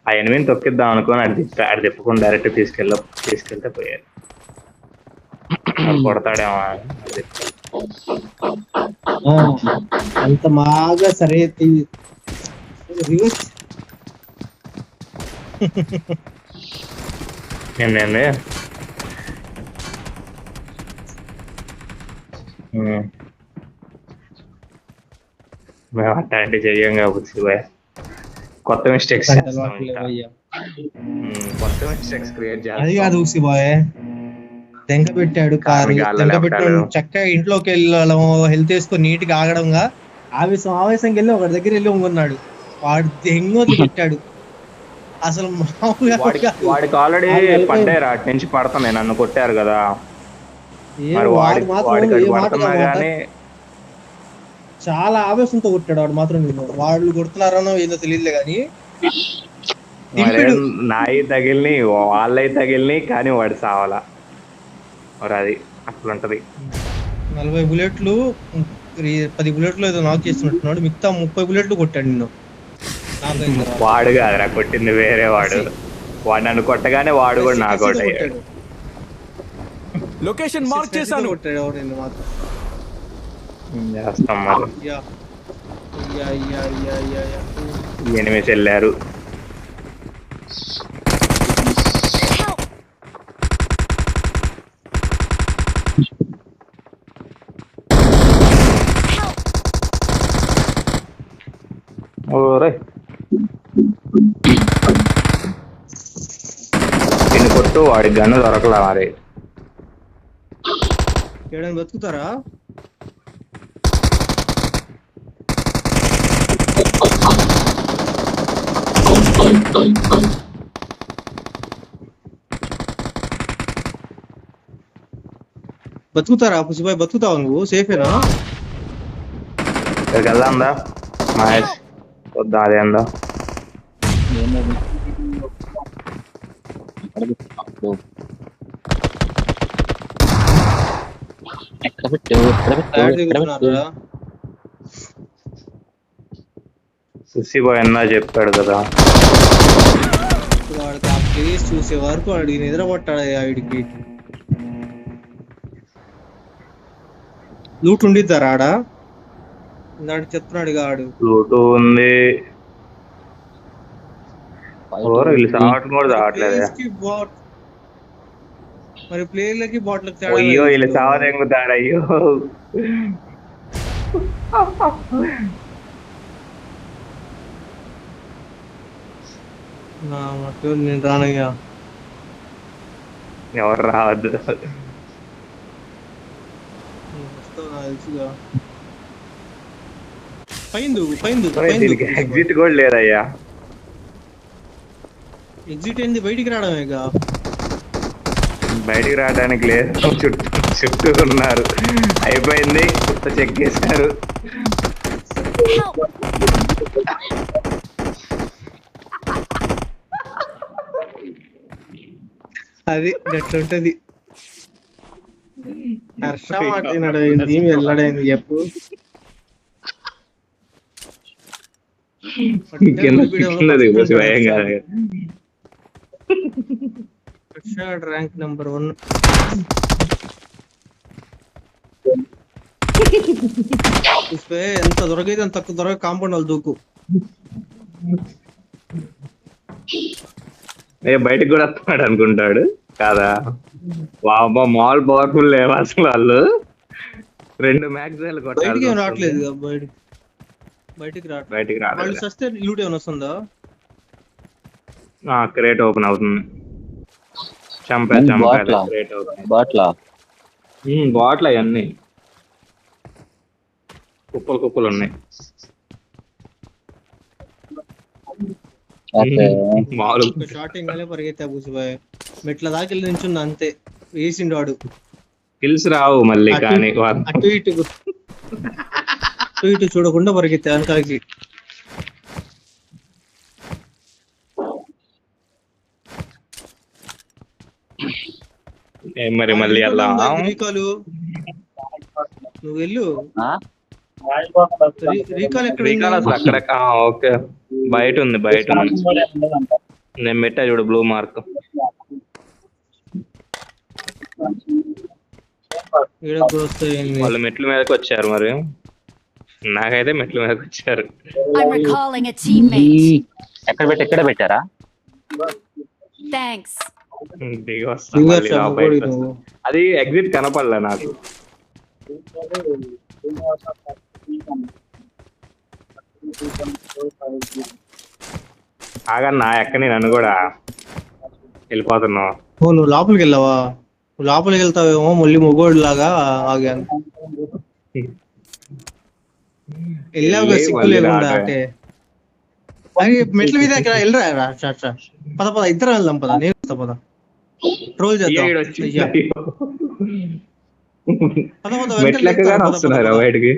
ఆ ఎనిమిదిని తొక్కిద్దాం అనుకోని అడి తిప్పకుండా డైరెక్ట్ తీసుకెళ్తే పోయారు. కొడతాడేమో అంత బాగా సరే రివర్స్ ఏంటండి. మేము అట్లాంటి చెయ్యం కాబట్టి కొత్త మిస్టేక్స్ కొత్త మిస్టేక్స్ క్రియేట్ చేస్తాం. అది కాదు బాయ్, తెంగ పెట్టాడు కారు, తెంగ పెట్టాడు చక్కగా ఇంట్లోకి వెళ్ళడం, హెల్త్ వేసుకొని నీట్ గా ఆగడంగా ఆవేశంకి వెళ్ళి ఒకటి దగ్గర వెళ్ళి ఉంగున్నాడు. వాడు దెంగోది పెట్టాడు అసలు వాడికి ఆల్రెడీ పడ్డారు, అటు నుంచి పడుతున్నాయి, నన్ను కొట్టారు కదా. చాలా ఆవేశంతో కొట్టాడు వాడు మాత్రం. వాళ్ళు కొడుతున్నారనో ఏదో తెలియదులే కానీ నాయి తగిలిని వాళ్ళవి తగిలిని కానీ వాడు సావాలా. మరి అది అట్లుంటది. 40 బుల్లెట్లు 10 బుల్లెట్లు ఏదో నాక్ చేస్తున్నట్టున్నాడు, మిగతా 30 బుల్లెట్లు కొట్టాడు నిన్ను. వాడు కాదురా కొట్టింది, వేరే వాడు. వాడు నన్ను కొట్టగానే వాడు కూడా నాకు అవుట్ అయ్యాడు. లొకేషన్ మార్క్ చేశాను. కొట్టాడు ఎవరు నిన్ను మాత్రం. చేస్తాం మరి. 8 వెళ్ళారు. ఓరే దీన్ని కొట్టు, వాడి గన్ను దొరకలా మరి. ఏడైనా బతుకుతారా? బతుకుతారా పుసిబాయ్? బతుకుతావు నువ్వు? సేఫేనా? ఇక్కడికి వెళ్దాందా మహేష్? వద్దా అదేందా సుసిబాయ్ అన్నా చెప్పాడు కదా. వాడికి ఆ ప్లేస్ చూసే వరకు వాడికి నిద్ర పట్టాడు. ఆవిడికి లూట్ ఉండిద్దారా ఆడ? నాడు చెప్తున్నాడు ఆడు లూటు ఉంది. వీళ్ళు సావటం కూడా రావట్లేదు. మరి ప్లేయర్లకి బాట్లకి అయ్యో వీళ్ళు సావదెంగుతాడు. అయ్యో నేను రానయ్యా, ఎవరు రావద్దు. ఎగ్జిట్ కూడా లేదయ్యా. ఎగ్జిట్ ఏంది? బయటికి రావడమేగా. బయటికి రావడానికి లేదు, చుట్టూ ఉన్నారు. అయిపోయింది, కొత్త చెక్ చేశారు. అది గట్లుంటది. హర్ష మాట్లాడినాడు వెళ్ళడైంది చెప్పు. Rank number 1. ఎంత దొరకైతే అంత తక్కువ దొరక కాంపౌండ్ వాళ్ళు దూకు. బయటకు కూడా వస్తున్నాడు అనుకుంటాడు కాదా. వామ్మో మాల్ పవర్ఫుల్ లేవు అసలు. వాళ్ళు 2 మ్యాగజైన్లు కొట్టాలి. రావట్లేదు బయటికి రావట్లేదు. సస్తే లూట్ ఏమైనా వస్తుందా? క్రేట్ ఓపెన్ అవుతుంది. బాట్ల అవన్నీ కుప్పలు ఉన్నాయి. షార్టింగ్ పరిగెత్తా పూసిపోయి మెట్ల దాకా వెళ్ళి నించుంది అంతే. వేసిండు వాడు. కిల్స్ రావు మళ్ళీ, కానీ అటు ఇటు చూడకుండా పరిగెత్తా వెనకాలకి. మరి మళ్ళీ అలా నువ్వు వెళ్ళు. రీకాల్ ఎక్కడ? అక్కడ ఓకే బయట ఉంది. నేను పెట్టా చూడు బ్లూ మార్క్. వాళ్ళు మెట్ల మీదకి వచ్చారు. మరి నాకైతే మెట్ల మీదకి వచ్చారు. I'm recalling a teammate. ఎక్కడ పెట్టారా? Thanks. దిగి వస్తా మళ్ళీ బయటకు వస్తా. అది ఎగ్జిట్ కనపడలే నాకు. ఆగన్నా ఎక్కని నన్ను కూడా వెళ్ళిపోతున్నావు. నువ్వు లోపలికి వెళ్ళావా? లోపలికి వెళ్తావేమో మళ్ళీ మొగోడు లాగా ఆగాను. వెళ్ళావు సిగ్గు లేకుండా అంటే మెట్ల మీద వెళ్ళరా. పద పద ఇద్దరం వెళ్దాం. పద నేను వస్తా. పద ట్రోల్ చేద్దాం. మెట్లెక్కగానే వస్తున్నారా బయటికి?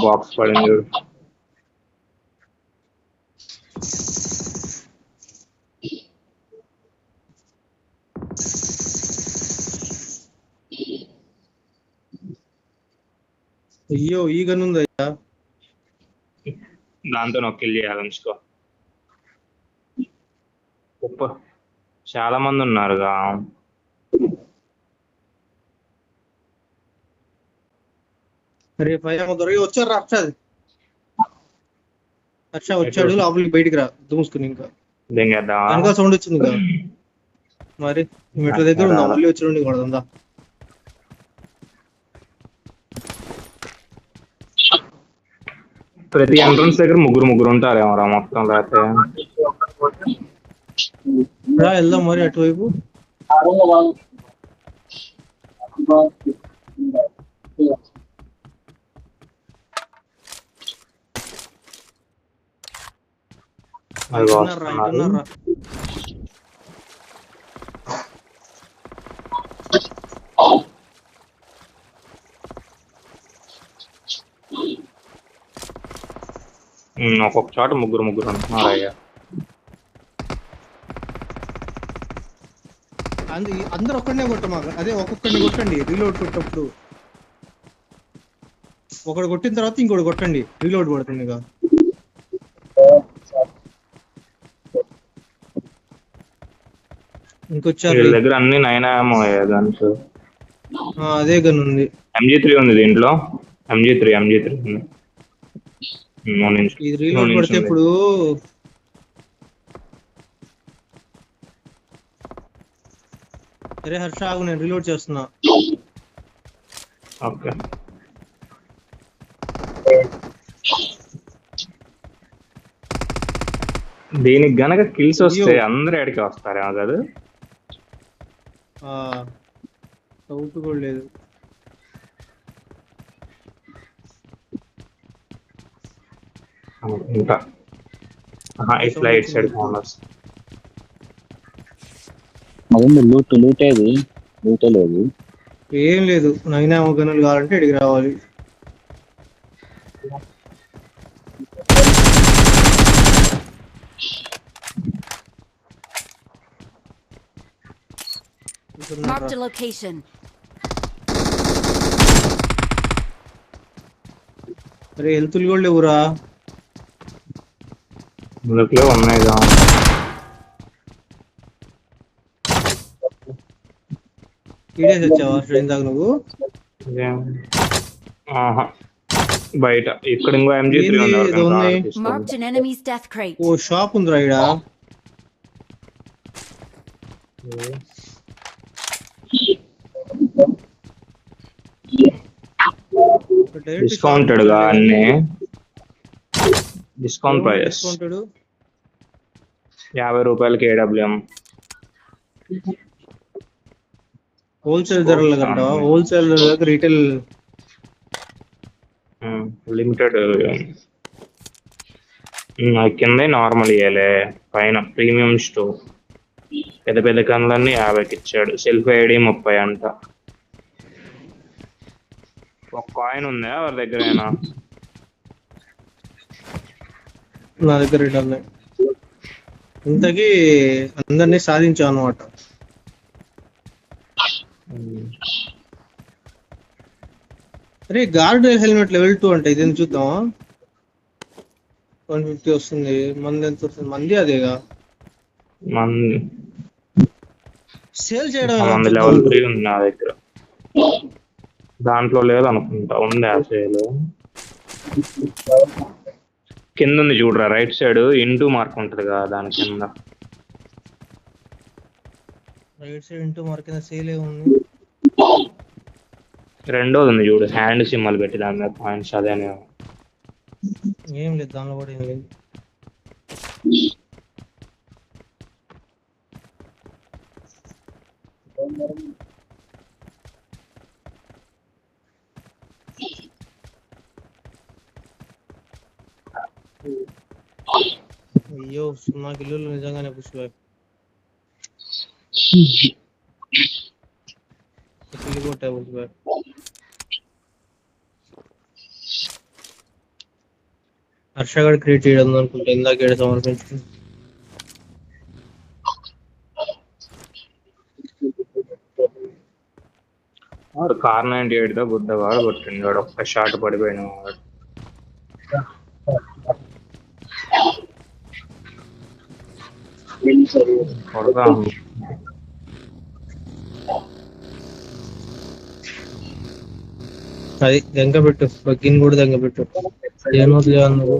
బాక్స్ పడింది. అయ్యో ఈ గన్ ఉందయ్యా. దాంతో నొక్కిల్ చేయాలంచుకో. చాలా మంది ఉన్నారుగా. రేపు దొరికి వచ్చారు. హర్ష వచ్చాడు లోపలికి. బయటికి రా దూసుకుని. ఇంకా వెనక సౌండ్ వచ్చింది కదా. మరి మెట్ల దగ్గర ఉందా? మళ్ళీ వచ్చి కొడదా. ప్రతి ఎంట్రన్స్ దగ్గర ముగ్గురు ఉంటారేమో రా మొత్తం. లేకపోతే వెళ్దాం మరి అటువైపు. ఒక్కొక్క చోట ముగ్గురు ఉంటున్నారు. అయ్యా అందరు ఒక్కడనే కొట్టమాక. అదే ఒక్కొక్కడిని కొట్టండి రీలోడ్ కొట్టప్పుడు. ఒకడు కొట్టిన తర్వాత ఇంకోటి కొట్టండి. రీలోడ్ కొడుతుంది. ఇంకొచ్చారు దగ్గర అన్ని 9 గన్స్. అదే గన్ ఉంది. MG3 ఉంది దీంట్లో. MG3 ఇది రీలోడ్ కొడితే ఇప్పుడు అరే హర్ష ఆగు, నేను రీలోడ్ చేస్తున్నా. ఓకే. దీనికి గనక కిల్స్ వస్తే అందరూ ఎడికి వస్తారేమో కదా. డౌట్ కూడా లేదు. ఇంకా ఇట్లా ఇటు సైడ్ ఫోనర్స్ లూటే లేదు. ఏం లేదు. 9 గనులు కావాలంటే ఇడికి రావాలి. Marked a location. అరే హెల్త్లు కూడా లేవురా. ఇందులో ఉన్నాయి. ఈడేసి వచ్చావా ఇందాక నువ్వు? బయట ఇక్కడ ఇంకో MG3 ఉంది. Marked an enemy's death crate. ఓ షాప్ ఉందిరా ఈడ. డిస్కౌంటెడ్ గా అన్ని డిస్కౌంట్ ప్రైజెస్. 50 రూపాయలకి AWM. హోల్సేల్ ధరలు కంటావా? Wholesale retail limited. కింద నార్మల్ ఇయ్యలే, పైన ప్రీమియం స్టోర్. పెద్ద కన్నులన్నీ 50కి ఇచ్చాడు. సెల్ఫ్ ఐడి 30 అంట. ఒక కాయిన్ ఉందా ఎవరి దగ్గరైనా? నా దగ్గర 2 ఉన్నాయి. ఇంతకీ అందరినీ సాధించాం అనమాట. అరే గార్డ్ హెల్మెట్ లెవెల్ 2 అంటే ఇదేంటి చూద్దామా? 150 వస్తుంది. మంది ఎంత వస్తుంది? మంది అదేగా మంది సేల్ చేయడం మంది లెవెల్ 3 ఉంది నా దగ్గర. దాంట్లో లేదు అనుకుంటా, ఉంది ఆ సేల్. కింద ఉంది చూడరా, రైట్ సైడ్ ఇంటూ మార్క్ ఉంటది కదా దాని కింద. రైట్ సైడ్ ఇంటూ మార్క్ కింద సేల్ ఉంది. రెండోది ఉంది చూడు, హ్యాండ్ సింబల్ పెట్టి దాని మీద పాయింట్స్, అదేనే. ఏం లేదు దానిలో కూడా ఏం లేదు. అయ్యో 0 కిలోలు నిజంగానే పుష్ప కొట్టే పుష్ప. హర్షగాడు క్రియేట్ చేయడం అనుకుంటా, ఇందాక ఏడు సమర్పించుకుంది. వాడు కార్ 98 తో గుద్దవాడు కొట్టిండు, వాడు ఒక్క షాట్ పడిపోయిన వాడు. కొడదాం. అది దెంగ పెట్టు, బగ్గిని కూడా దెంగ పెట్టు. ఏమవుతుంది నువ్వు?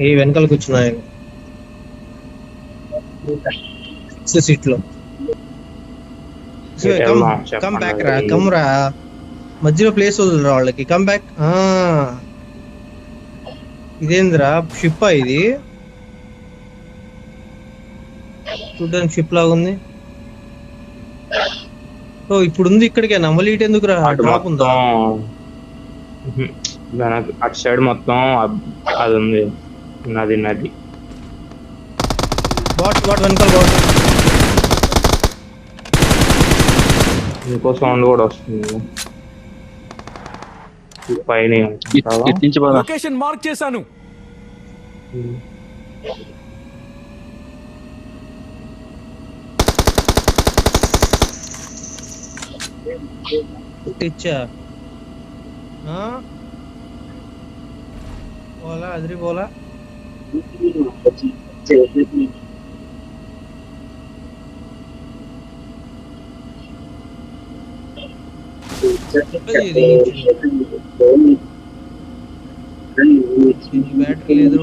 ఏ వెనకాల కూర్చున్నాయి సీట్ లో. కమ్ బ్యాక్ రా, కమ్ రా, మధ్యలో ప్లేస్ వదులురా వాళ్ళకి. Come back. ఇదేంద్రా షిప్ ఇది? చూడ్డానికి షిప్ లాగా ఉంది. ఓ ఇప్పుడు ఉంది ఇక్కడికేనా? మళ్ళీ ఇటు ఎందుకు రా? డ్రాప్ ఉందా? అటు సైడ్ మొత్తం అది ఉంది, నది నది. బాట్ వెనకాల బాట్. ఇంకో సౌండ్ కూడా వస్తుంది పైన. లొకేషన్ మార్క్ చేశాను. ఇచ్చా పోలా అదిరి పోలా. బ్యాటరీ లేదు.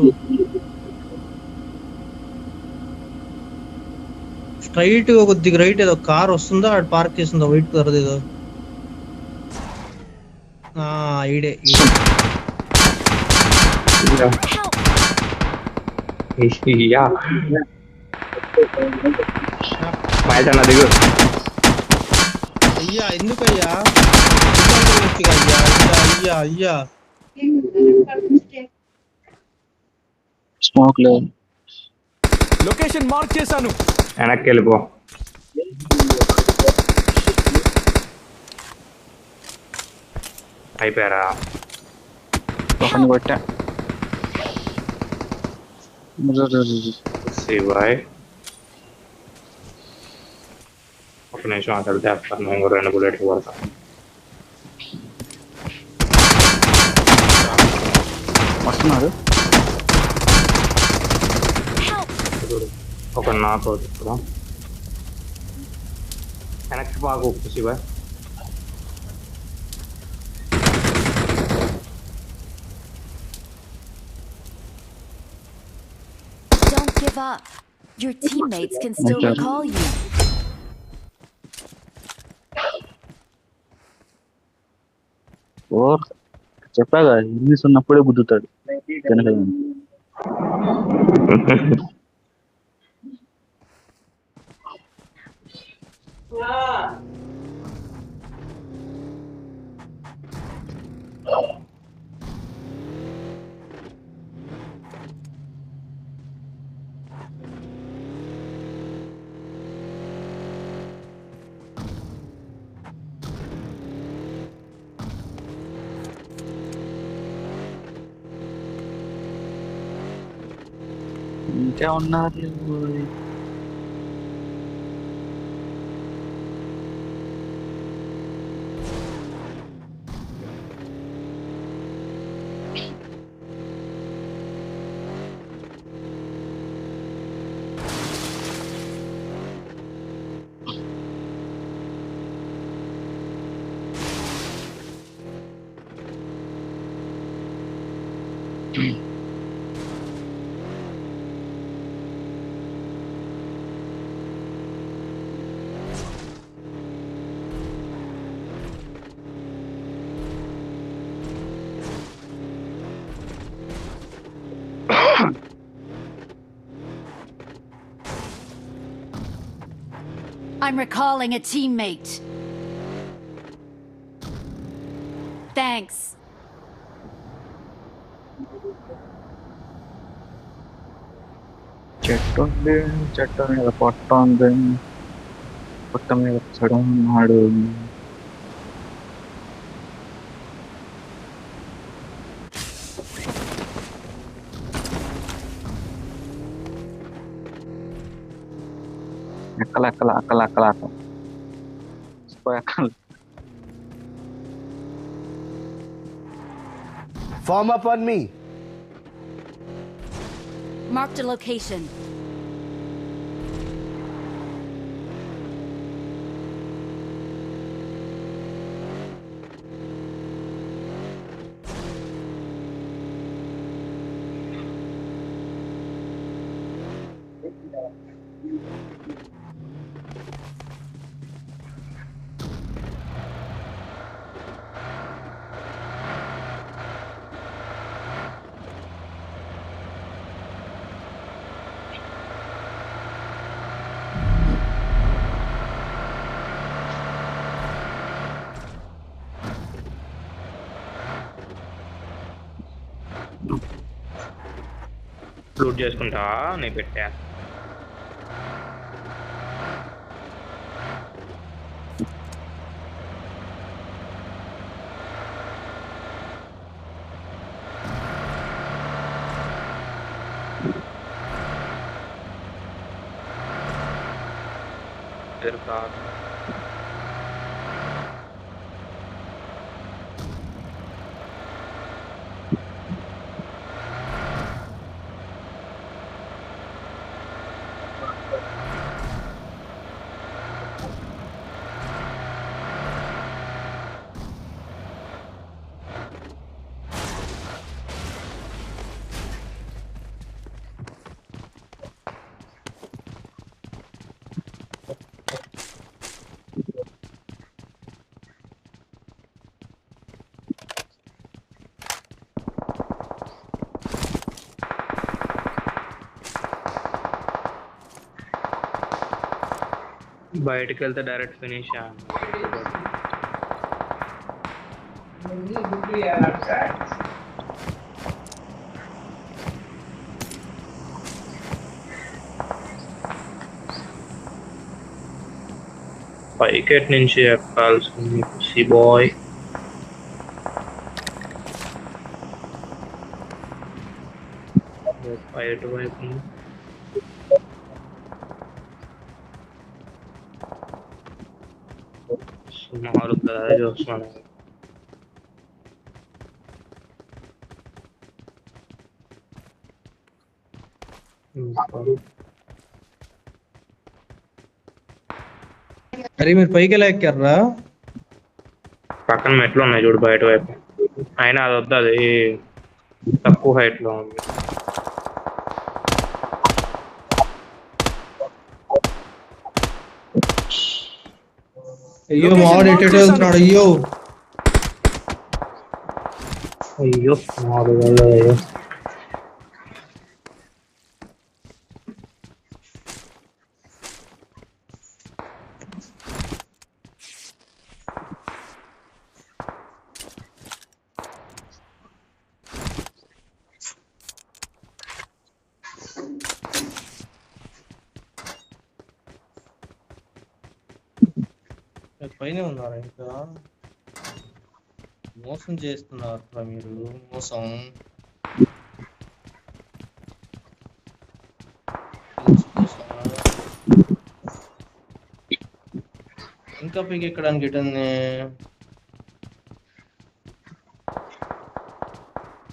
స్ట్రైట్ కొద్దిగా రైట్ ఏదో కార్ వస్తుందా, అటు పార్క్ చేస్తుందా వైట్ కలర్ ఏదో. ఈడే దిగు. అయ్యా ఎందుకయ్యా? అయ్యా అయ్యా స్మోక్ లేదు. లొకేషన్ మార్క్ చేశాను. వెనక్కి వెళ్ళిపో. అయిపోయారా? ఒకరిని కొట్టా. శివాయ్ ఒక నిమిషం అసలు చేస్తాను, మేము 2 బుల్లెట్లు కొడతాం. వస్తున్నారు. ఒక నాకు ఇప్పుడు వెనక్కి బాగా Shivay. Don't give up. Your teammates can still Okay. recall you. ఓ చెప్పాగా, ఇంగ్లీష్ ఉన్నప్పుడే గుద్దుతాడు కనుక. ఇంకా ఉన్నారు. I'm recalling a teammate. Thanks. చెట్టు ఉంది, చెట్టు మీద పొట్ట ఉంది, పొట్ట మీద చెడు ఉన్నాడు. ఎక్కల ఎక్కల Form up on me. Marked a location. Loot చేసుకుంటావా? నేను పెట్టా. కాదు బయటకు వెళ్తే డైరెక్ట్ ఫినిష్. పైకెట్ నుంచి ఎక్కాల్సింది సి బాయ్. బయట వైపు సుమారు చూస్తున్నాను. అరే మీరు పైకి ఎలా ఎక్కారా? పక్కన మెట్లు ఉన్నాయి చూడు బయట వైపు. అయినా అది వద్దు, అది తక్కువ హైట్ లో ఉంది. అయ్యో మావాడు ఎటు వెళ్తున్నాడు? అయ్యో అయ్యో అయ్యో పైన ఉన్నారా? ఇంకా మోసం చేస్తున్నారు మీరు, మోసం. ఇంకా పైకి ఎక్కడానికి ఇటుంది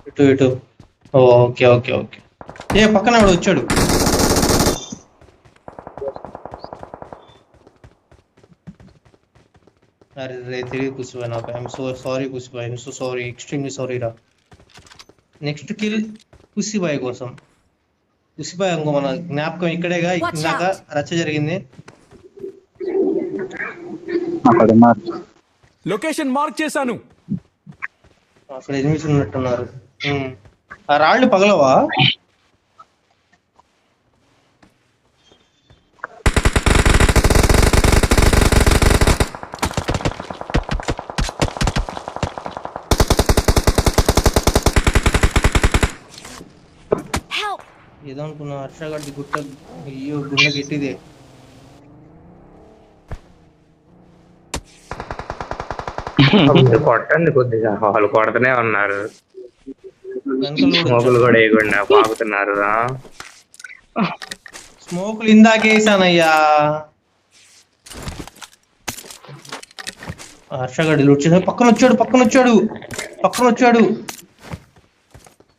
ఇటు ఇటు. Okay okay okay. ఏ పక్కన ఆవిడ వచ్చాడు. అరే రే తెలియదు పుష్ప నాకు. I'm so sorry Pushpa, I'm so sorry, extremely sorry రా. నెక్స్ట్ కిల్ పుష్పాయ్ కోసం. పుష్పాయ్ ఇంకో మన జ్ఞాపకం ఇక్కడేగా, ఇందాక రచ్చ జరిగింది. అక్కడ ఉన్నారు. లొకేషన్ మార్క్ చేశాను. అక్కడ ఎనిమిస్ ఉన్నట్టున్నారు. ఆ రాళ్ళు పగలవా? Help! ఏదో అనుకున్నా హర్షగడ్డి గుట్ట. అయ్యో గుండె గట్టిదే. కొట్టండి కొద్దిగా, వాళ్ళు కొడుతూనే ఉన్నారు. వెనకాల స్మోకులు కూడా వేయకుండా పాకుతున్నారు. స్మోకులు ఇందాకేసానయ్యా. హర్షగడ్డి వచ్చేసా. పక్కన వచ్చాడు.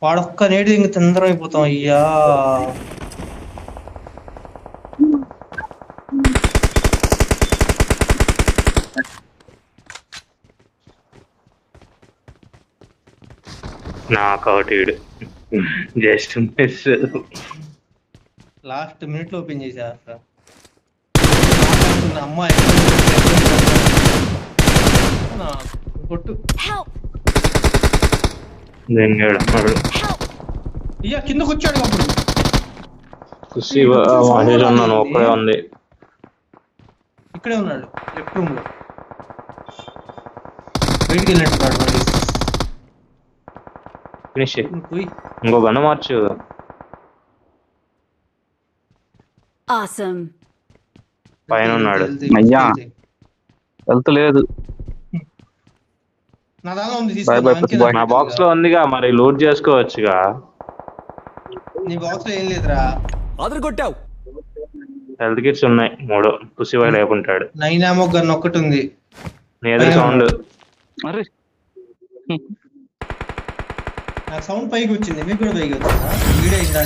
వాడొక్క నేడు ఇంక తొందర అయిపోతాం అయ్యా. నాకౌట్ ఈడు జస్ట్ మిస్. లాస్ట్ మినిట్ లో ఓపెన్ చేసా. అమ్మాయి కొట్టు. Help! అయ్యా కిందకు వచ్చాడు. అప్పుడు ఉన్నాను, ఒక్కడే ఉంది. ఇక్కడే ఉన్నాడు లెఫ్ట్ రూమ్ లో. బయటికి వెళ్ళినట్టున్నాడు మళ్ళీ. ఫినిష్. పోయి ఇంకో గన్ను మార్చు. Awesome. పైన ఉన్నాడు. అయ్యా. వెళ్తలేదు. నా దానిలో ఉంది, Bye bye, తీసుకో. నా బాక్స్ లో ఉందిగా, మరి లోడ్ చేసుకోవచ్చుగా. నీ బాక్స్ లో ఏం లేదురా. అదరగొట్టావు. హెల్త్ కిట్స్ ఉన్నాయి 3. పుసివై లేకుంటాడు. 9 ammo గన్ ఒక్కటి ఉంది. నీ ఎదురు సౌండ్. అరే నాకు సౌండ్ పైకి వచ్చింది, మీకు కూడా పైకి వచ్చిందా? వీడియో ఇందా